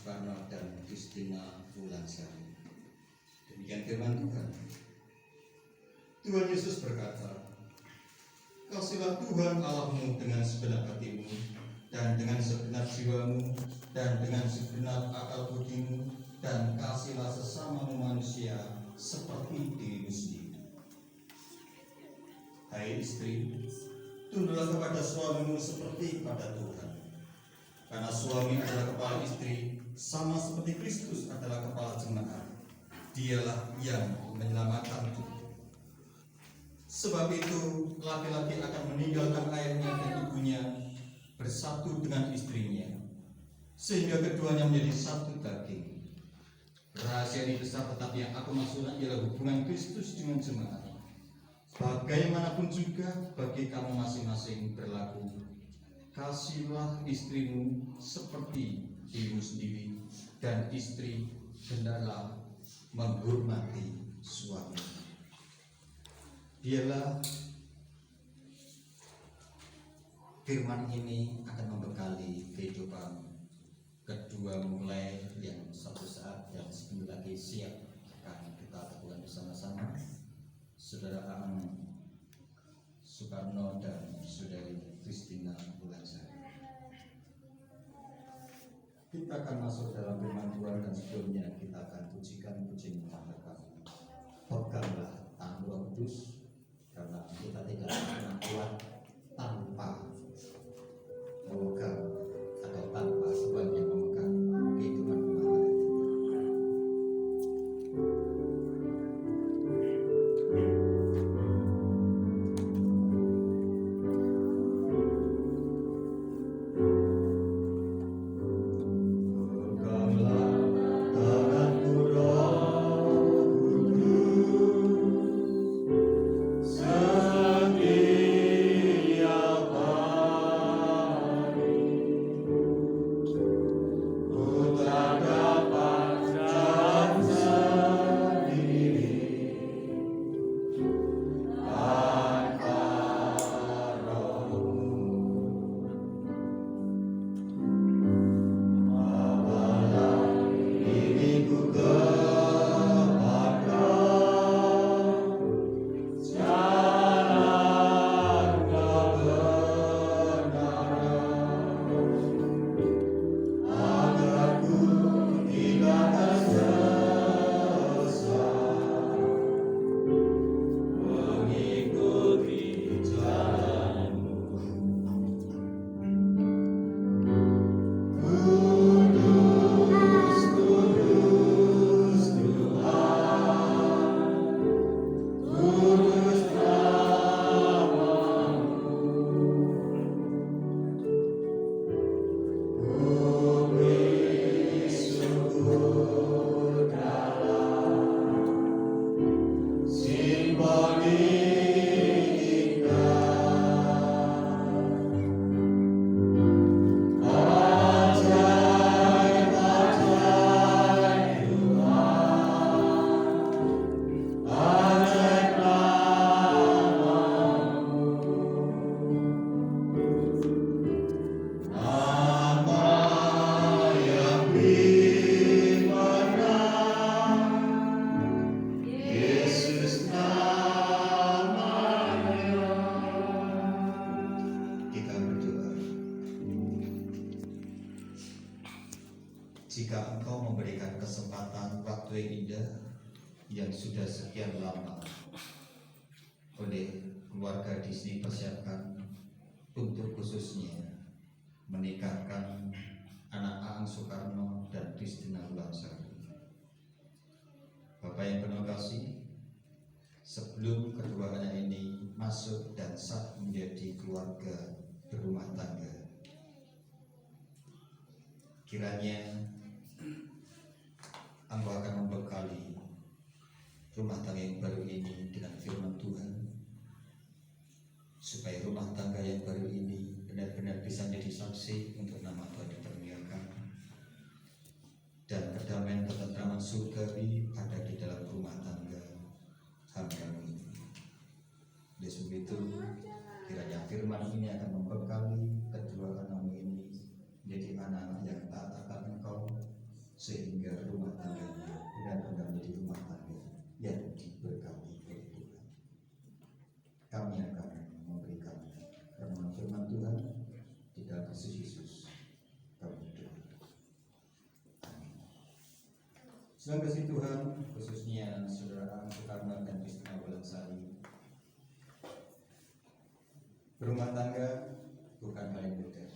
Soekarno dan Christina Wulansari. Demikian firman Tuhan. Tuhan Yesus berkata, "Kasihilah Tuhan Allahmu dengan segenap hatimu, dan dengan segenap jiwamu, dan dengan segenap akal budimu, dan kasihlah sesamamu manusia seperti dirimu sendiri." Hai istri, tunduklah kepada suamimu seperti pada Tuhan. Karena suami adalah kepala istri, sama seperti Kristus adalah kepala jemaat. Dialah yang menyelamatkan tubuh. Sebab itu, laki-laki akan meninggalkan ayahnya dan ibunya, bersatu dengan istrinya, sehingga keduanya menjadi satu daging. Rahasia ini besar, tetapi yang aku maksudkan ialah hubungan Kristus dengan jemaat. Bagaimanapun juga bagi kamu masing-masing berlaku, kasihlah istrimu seperti dirimu sendiri, dan istri hendaklah menghormati suami. Biarlah firman ini akan membekali kehidupan kedua mulai yang satu saat yang sebentar lagi siap akan kita lakukan bersama-sama. Saudara Aan Soekarno dan Saudari Christina Wulansari. Kita akan masuk dalam firman Tuhan, dan sebelumnya kita akan pujikan pujian Tuhan. Peganglah tangan Roh Kudus, karena kita tidak pernah kuat tanpa memegang atau tanpa Tuhan yang memegang kehidupan umat. Jika Engkau memberikan kesempatan waktu yang indah yang sudah sekian lama oleh keluarga di sini persiapkan untuk khususnya menikahkan anak Aan Soekarno dan Christina Wulansari. Bapak yang penuh kasih, sebelum kedua anak ini masuk dan sah menjadi keluarga berumah tangga, kiranya Engkau akan membekali rumah tangga yang baru ini dengan firman Tuhan, supaya rumah tangga yang baru ini benar-benar bisa menjadi saksi untuk nama Tuhan dipermuliakan, dan kedamaian ketentraman surgawi ada di dalam rumah tangga hamba-Mu ini. Oleh sebab itu, kiranya firman ini akan membekali kedua anak-Mu ini menjadi anak-anak yang taat akan Engkau, sehingga rumah tangganya benar-benar menjadi rumah tangga yang diberkati oleh Tuhan. Kami akan memberikan renungan firman Tuhan di dalam Kristus Yesus. Kami berdoa. Amin. Selamat kasih Tuhan, khususnya Saudara Soekarno dan Kristina Wolansari. Berumah tangga bukan hal yang mudah.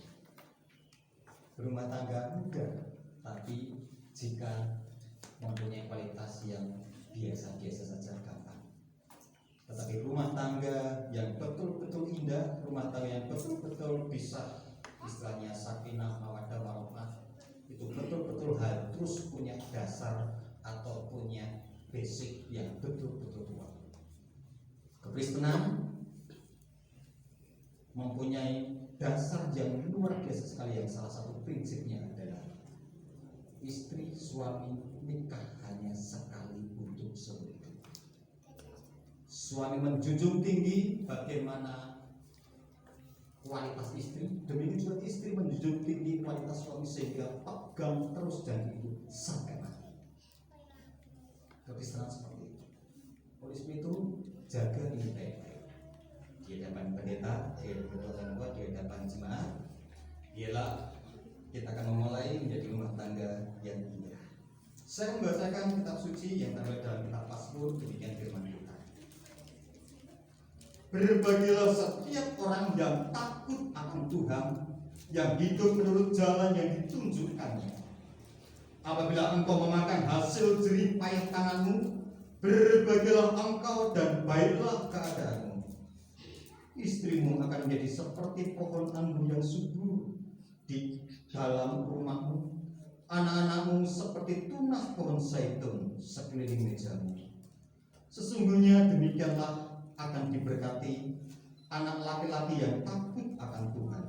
Berumah tangga mudah, tapi jika mempunyai kualitas yang biasa-biasa saja gampang. Tetapi rumah tangga yang betul-betul indah, rumah tangga yang betul-betul bisa istilahnya sakinah mawaddah warahmah, itu betul-betul harus punya dasar atau punya basic yang betul-betul kuat. Kekristenan mempunyai dasar yang luar biasa sekali, yang salah satu prinsipnya adalah istri suami nikah hanya sekali untuk seumur hidup. Suami menjunjung tinggi bagaimana kualitas istri, demikian juga istri menjunjung tinggi kualitas suami, sehingga pegang terus janji itu sampai mati. Kekristenan seperti itu. Oleh sebab itu jaga ini baik-baik. Di hadapan pendeta, di hadapan jemaat, ialah kita akan memulai menjadi rumah tangga yang indah. Saya membacakan kitab suci yang terdapat dalam kitab Mazmur, demikian firman Tuhan. Berbahagialah setiap orang yang takut akan Tuhan, yang hidup menurut jalan yang ditunjukkannya. Apabila engkau memakan hasil jerih payah tanganmu, berbahagialah engkau dan baiklah keadaanmu. Istrimu akan menjadi seperti pohon anggur yang subur di dalam rumahmu, anak-anakmu seperti tunas pohon zaitun sekeliling mejamu. Sesungguhnya demikianlah akan diberkati anak laki-laki yang takut akan Tuhan.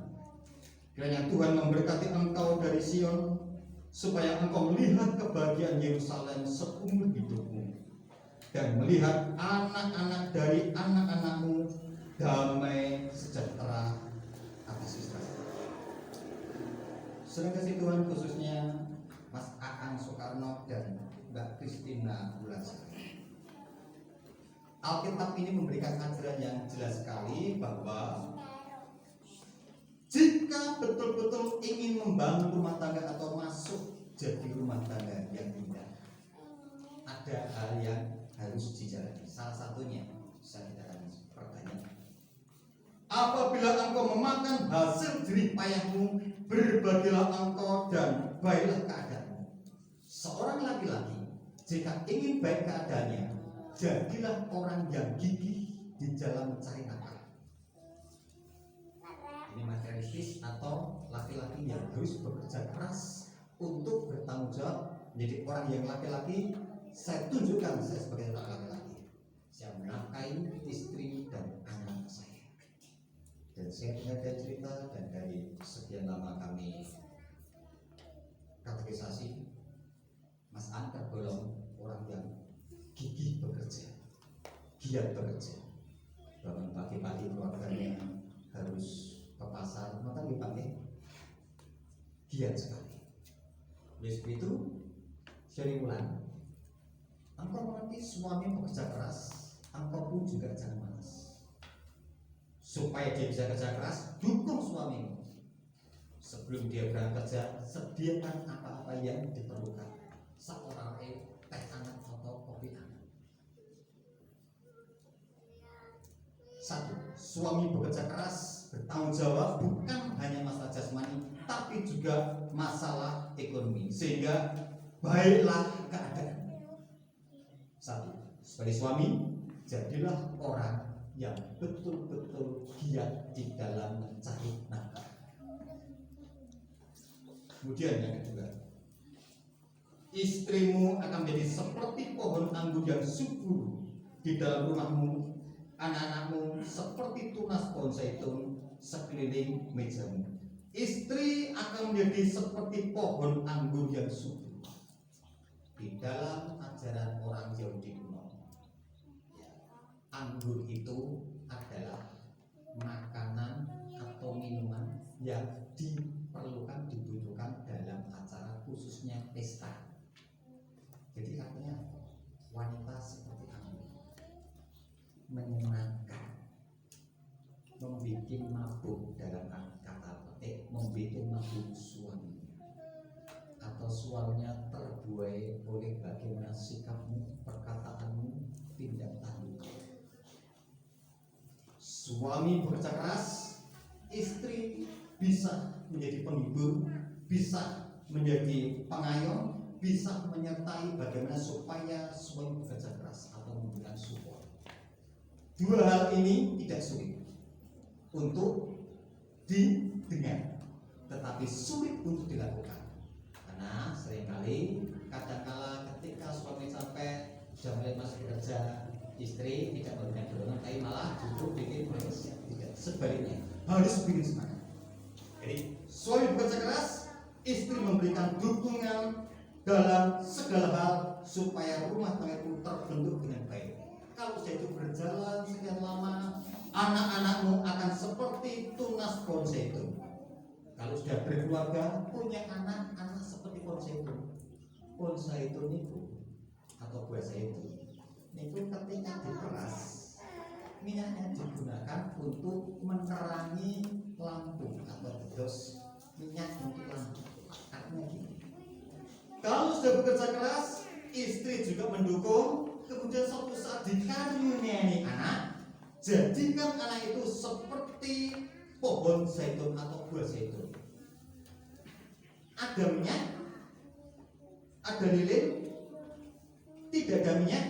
Kiranya Tuhan memberkati engkau dari Sion, supaya engkau melihat kebahagiaan Yerusalem seumur hidupmu, dan melihat anak-anak dari anak-anakmu damai sejahtera atas Israel. Saudara kasih Tuhan, khususnya Mas Aang Soekarno dan Mbak Kristina Wolansari, Alkitab ini memberikan ajaran yang jelas sekali bahwa jika betul-betul ingin membangun rumah tangga atau masuk jadi rumah tangga yang indah, ada hal yang harus dijalani. Salah satunya saya akan pertanyaan, apabila engkau memakan hasil jerih payahmu, berbahagialah engkau dan baiklah keadaanmu. Seorang laki-laki jika ingin baik keadaannya, jadilah orang yang gigih di dalam mencari nafkah. Ini materialistis atau laki-laki yang harus bekerja keras untuk bertanggung jawab, menjadi orang yang laki-laki. Saya tunjukkan saya sebagai orang laki-laki, saya menafkahi istri dan anak saya. Dan saya dengar dari cerita dan dari sekian lama kami katekisasi, Mas An tergolong orang yang gigih bekerja, giat bekerja. Bangun pagi-pagi keluarganya harus ke pasar, maka dipanggil giat sekali. Oleh sebab itu, Syari Wulan, engkau mengerti suami bekerja keras, engkau pun juga jangan malas. Supaya dia bisa kerja keras, dukung suamimu. Sebelum dia berangkat kerja, sediakan apa-apa yang diperlukan. Seorang teh hangat atau kopi hangat. Satu, suami bekerja keras, bertanggung jawab bukan hanya masalah jasmani, tapi juga masalah ekonomi, sehingga baiklah keadaan. Satu, sebagai suami, jadilah orang yang betul-betul giat di dalam mencari nafkah. Kemudian yang kedua, istrimu akan menjadi seperti pohon anggur yang subur di dalam rumahmu, anak-anakmu seperti tunas pohon zaitun sekeliling mejamu. Istri akan menjadi seperti pohon anggur yang subur. Di dalam ajaran orang Yahudi kuno, anggur itu adalah makanan atau minuman yang diperlukan, dibutuhkan dalam acara khususnya pesta. wanita seperti kamu menyenangkan, membuat mabuk, dalam kata petik membuat mabuk suaminya, atau suaminya terbuai oleh bagaimana sikapmu, perkataanmu, tindak tanduk. Suami bekerja keras, istri bisa menjadi penghibur, bisa menjadi pengayom, bisa menyertai bagaimana supaya suami bekerja keras atau memberikan support. Dua hal ini tidak sulit untuk didengar, tetapi sulit untuk dilakukan. Karena seringkali kadangkala ketika suami sampai jam 5 masih bekerja, istri tidak memberikan dorongan, tapi malah justru bikin protes. Tidak, sebaliknya harus bikin semangat. Jadi suami bekerja keras, istri memberikan dukungan dalam segala hal supaya rumah tangga itu terbentuk dengan baik. Kalau sudah itu berjalan sekian lama, anak-anakmu akan seperti tunas pohon zaitun. Kalau sudah berkeluarga, punya anak-anak seperti pohon zaitun. Pohon zaitun itu atau buah zaitun itu ketika diperas, minyaknya digunakan untuk menerangi lampu atau dos minyak untuk lampu. Artinya gini, kalau sudah bekerja keras, istri juga mendukung. Kemudian suatu saat dikaruniai anak, jadikan anak itu seperti pohon zaitun atau buah zaitun. Ada minyak, ada lilin, tidak ada minyak,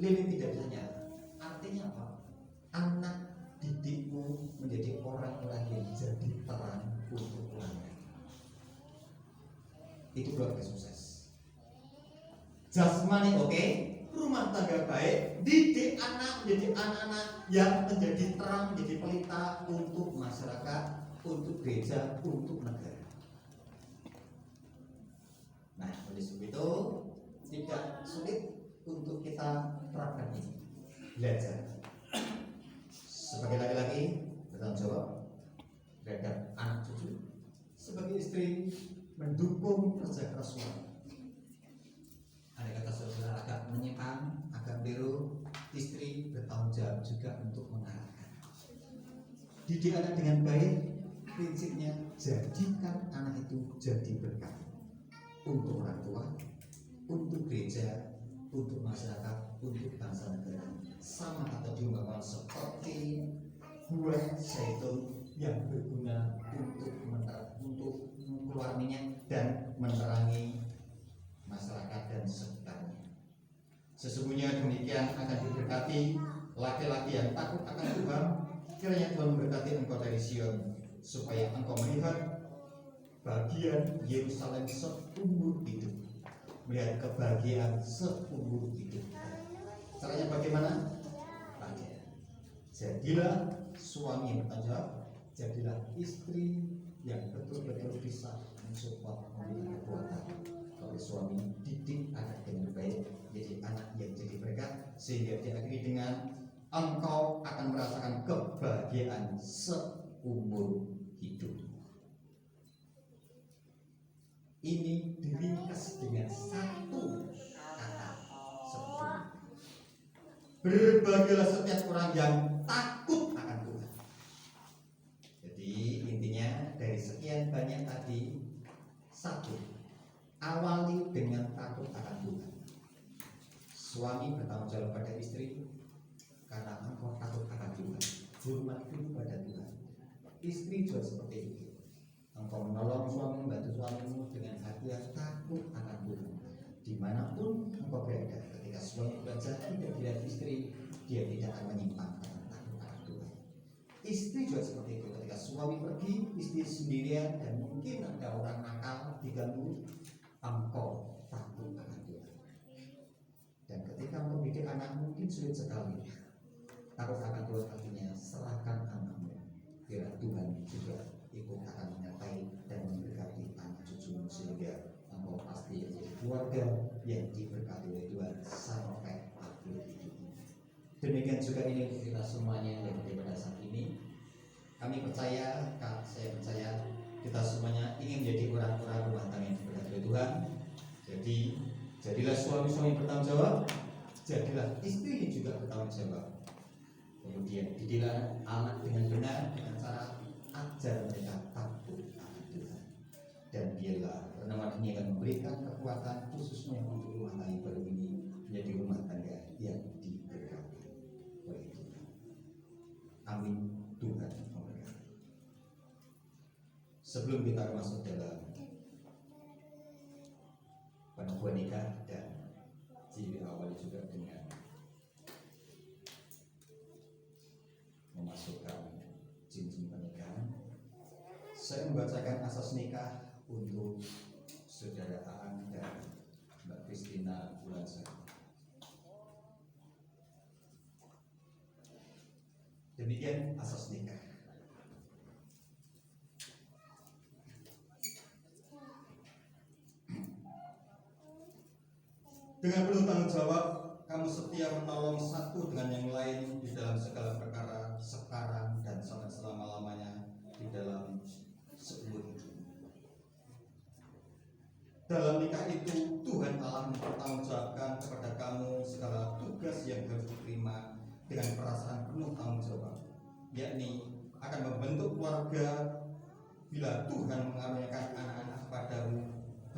lilin tidak bisa nyala. Artinya apa? Anak didikmu menjadi orang-orang yang jadi terang untuk orang lain. Itu keluarga sukses. Jasmani oke, rumah tangga baik, didik anak menjadi anak-anak yang menjadi terang, menjadi pelita untuk masyarakat, untuk gereja, untuk negara. Nah, oleh sebab itu tidak sulit untuk kita terapkan ini. Belajar sebagai laki-laki bertanggung jawab terhadap anak cucu, sebagai istri mendukung kerja keras suami. Ada kata saudara agak menyimpang, agak belok, istri bertanggung jawab juga untuk mengarahkan. Didik anak dengan baik, prinsipnya jadikan anak itu jadi berkat untuk orang tua, untuk gereja, untuk masyarakat, untuk bangsa negara. Sama atau diumpamakan seperti buah zaitun yang berguna untuk keluar minyak dan menerangi masyarakat dan sekitarnya. Sesungguhnya demikian akan diberkati laki-laki yang takut akan Tuhan. Kiranya Tuhan memberkati engkau dari Sion, supaya engkau melihat bagian Yerusalem seumur hidup, melihat kebahagiaan seumur hidup. Caranya bagaimana? Tanya. Jadilah suami yang bertanggung jawab, jadilah istri yang betul-betul bisa mensupport memberikan kekuatan. Kalau suami didik anak dengan baik, jadi anak yang jadi berkat, sehingga diakhiri dengan engkau akan merasakan kebahagiaan seumur hidup. Ini diringkas dengan satu kata, sempurna. Berbahagialah setiap orang yang takut akan Tuhan. Jadi intinya dari sekian banyak tadi, satu, awali dengan takut akan Tuhan. Suami bertanggung jawab pada istri karena engkau takut akan Tuhan. Hormat dulu pada Tuhan. Istri juga seperti itu. Engkau menolong suami, membantu suamimu dengan hati yang takut akan Tuhan. Dimanapun engkau berada, ketika suami bekerja tidak dilihat istri, dia tidak akan menyimpang karena takut akan Tuhan. Istri juga seperti itu. Ketika suami pergi, istri sendirian dan mungkin ada orang nakal diganggu, engkau takut akan Tuhan. Dan ketika engkau bikin anak mungkin sulit sekali. Takut akan Tuhan artinya serahkan anakmu, biar Tuhan juga ikut akan menyertai dan memberkati anak cucumu, sehingga engkau pasti menjadi keluarga yang diberkati oleh Tuhan sampai akhir hidupmu. Demikian juga ini untuk kita semuanya yang ada pada saat ini. Kami percaya, saya percaya kita semuanya ingin menjadi orang-orang rumah tangga yang diberkati oleh Tuhan. Jadi jadilah suami-suami bertanggung jawab, jadilah istri juga bertanggung jawab. Kemudian didiklah anak dengan benar dengan cara ajar mereka takut akan Tuhan. Dan biarlah renungan ini akan memberikan kekuatan khususnya untuk rumah tangga baru ini menjadi rumah tangga yang diberkati oleh Tuhan. Amin. Tuhan memberkati. Sebelum kita masuk dalam penubuhan nikah dan diawali juga dengan memasukkan cincin pernikahan, saya membacakan asas nikah untuk saudara Aan dan Mbak Christina Wulansari. Demikian asas nikah. Dengan penuh tanggung jawab, kamu setia menolong satu dengan yang lain di dalam segala perkara, sekarang dan sampai selama-lamanya di dalam seumur hidup. Dalam nikah itu, Tuhan Allah mempertanggungjawabkan kepada kamu segala tugas yang harus diterima dengan perasaan penuh tanggung jawab, yakni akan membentuk keluarga. Bila Tuhan mengaruniakan anak-anak kepadamu,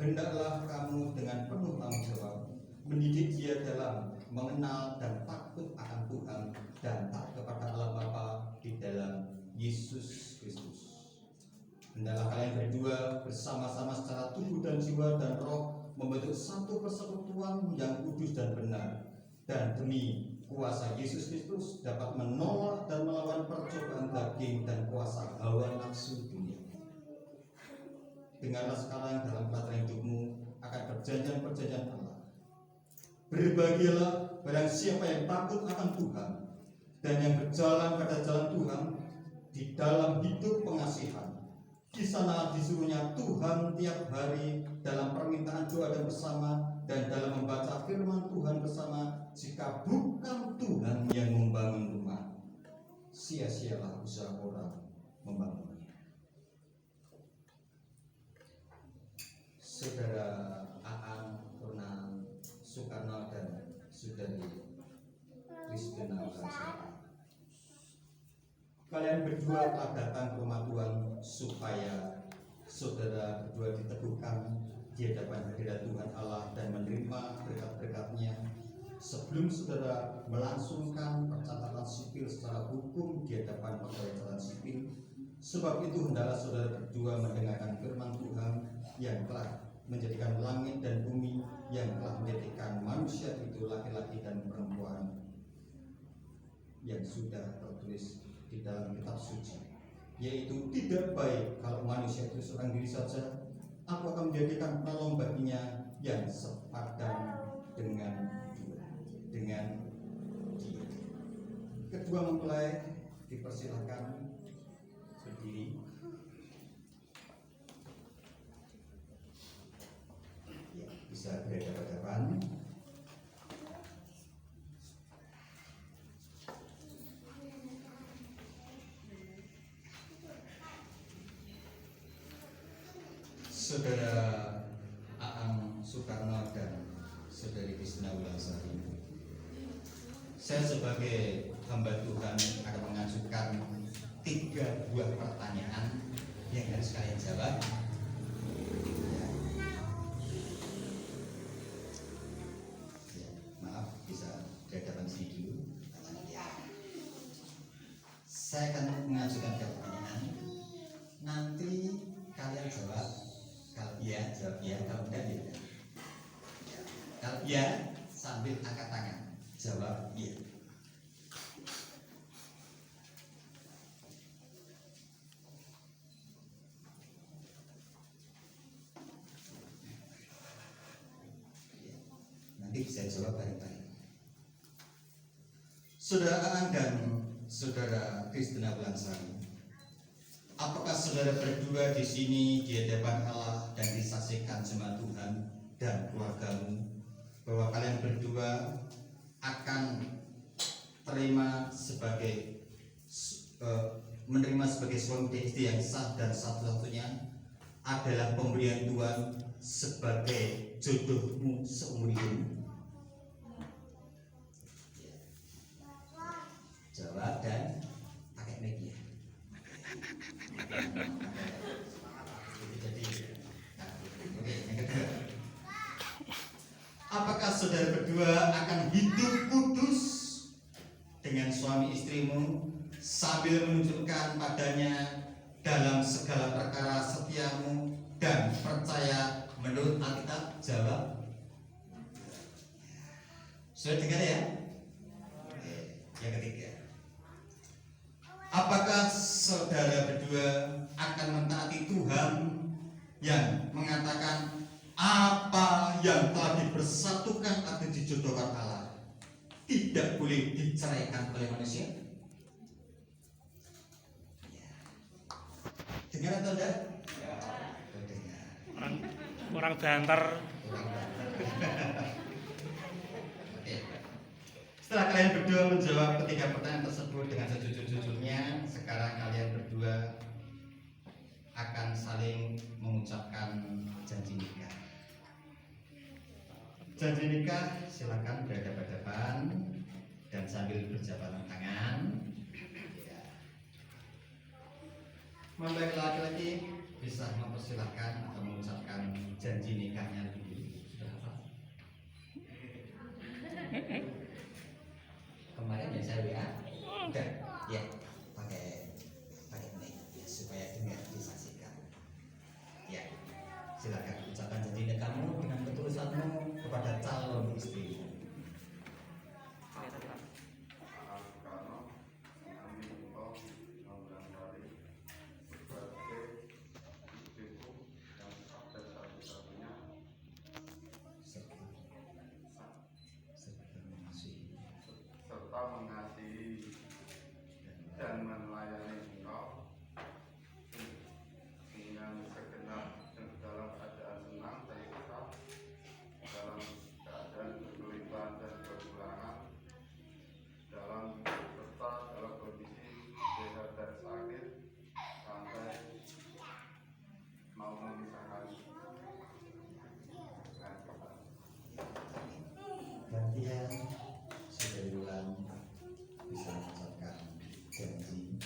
hendaklah kamu dengan penuh tanggung jawab mendidik dia dalam mengenal dan takut akan Tuhan dan taat kepada Allah Bapa di dalam Yesus Kristus. Hendaklah kalian berdua bersama-sama secara tubuh dan jiwa dan roh membentuk satu persekutuan yang kudus dan benar, dan demi kuasa Yesus Kristus dapat menolak dan melawan percobaan daging dan kuasa hawa nafsu dunia. Dengarlah sekarang dalam pelatihan hidupmu akan perjanjian-perjanjian Allah. Berbahagialah barang siapa yang takut akan Tuhan dan yang berjalan pada jalan Tuhan di dalam hidup pengasihan. Di sana disuruhnya Tuhan tiap hari dalam permintaan doa dan bersama, dan dalam membaca firman Tuhan bersama. Jika bukan Tuhan yang membangun rumah, sia-sialah usaha orang membangunnya. Saudara Aan Ronald Soekarno dan Saudari Christina Wulansari, kalian berdua telah datang ke rumah Tuhan supaya saudara berdua diteguhkan di hadapan hadirat Tuhan Allah dan menerima berkat-berkat-Nya sebelum saudara melangsungkan percatatan sipil secara hukum di hadapan pegawai catatan sipil. Sebab itu hendaklah saudara berdua mendengarkan firman Tuhan yang telah menjadikan langit dan bumi, yang telah menjadikan manusia itu laki-laki dan perempuan, yang sudah tertulis di dalam kitab suci, yaitu tidak baik kalau manusia itu seorang diri saja. Aku akan menjadikan penolong baginya yang sepadan dengan dia. Kedua mempelai dipersilakan berdiri. Ya, bisa berhadapan-hadapan. Saudara Aan Soekarno dan Saudari Christina Wulansari, saya sebagai hamba Tuhan akan mengajukan 3 buah pertanyaan yang harus kalian jawab. Ya, maaf, bisa dihadapan sini dulu. Saya akan mengajukan 3 pertanyaan. Nanti kalian jawab. Kalau iya, jawab iya. Kalau enggak, tidak. Kalau iya, sambil angkat tangan, jawab iya. Nanti bisa jawab bareng-bareng. Saudara Aan dan Saudara Christina Wulansari, apakah saudara berdua di sini di hadapan Allah dan disaksikan jemaat Tuhan dan keluargamu bahwa kalian berdua akan menerima sebagai suami dan istri yang sah, dan satu-satunya adalah pemberian Tuhan sebagai jodohmu seumur hidup? saudara berdua akan hidup kudus dengan suami istrimu sambil menunjukkan padanya dalam segala perkara setiamu dan percaya menurut Alkitab? Jawab. Sudah dengar ya? Oke. Yang ketiga, apakah saudara berdua akan mentaati Tuhan yang mengatakan apa yang telah dipersatukan atau dijodohkan Allah tidak boleh diceraikan oleh manusia? Dengar atau tidak? Kurang banter. Oke. Setelah kalian berdua menjawab ketiga pertanyaan tersebut dengan sejujur-jujurnya, sekarang kalian berdua akan saling mengucapkan janji nikah. Janji nikah silakan berhadapan-hadapan dan sambil berjabat tangan. Ya. Mempelai laki-laki bisa mempersilahkan atau mengucapkan janji nikahnya dulu. Sudah apa? Kemarin ya saya WA. Udah, ya pakai ini ya, supaya dengar disaksikan. Ya, silakan ucapkan janji nikahmu dengan ketulusanmu kepada calon istrimu. serta mengasihi dan melayani engkau dengan segenap dalam keadaan senang dan susah, dalam keadaan kesulitan dan kekurangan, dalam serta dalam kondisi sehat dan sakit, sampai mau memisahkan dengan kita. Gantian saudari Wulan bisa mengucapkan janji.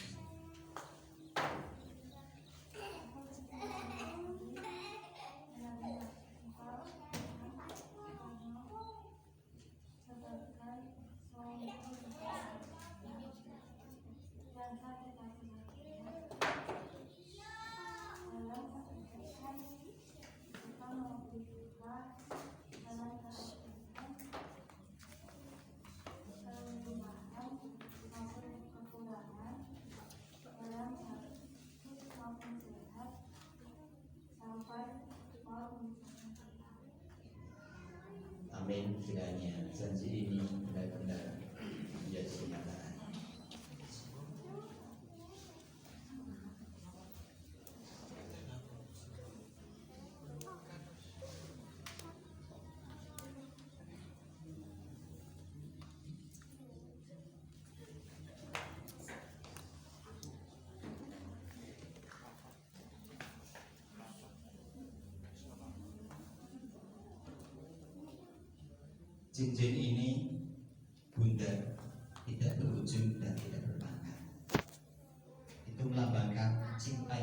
Amin. Kiranya janji ini benar-benar menjadi kenyataan. Cincin ini bundar, tidak berujung dan tidak berpangkat. Itu melambangkan cinta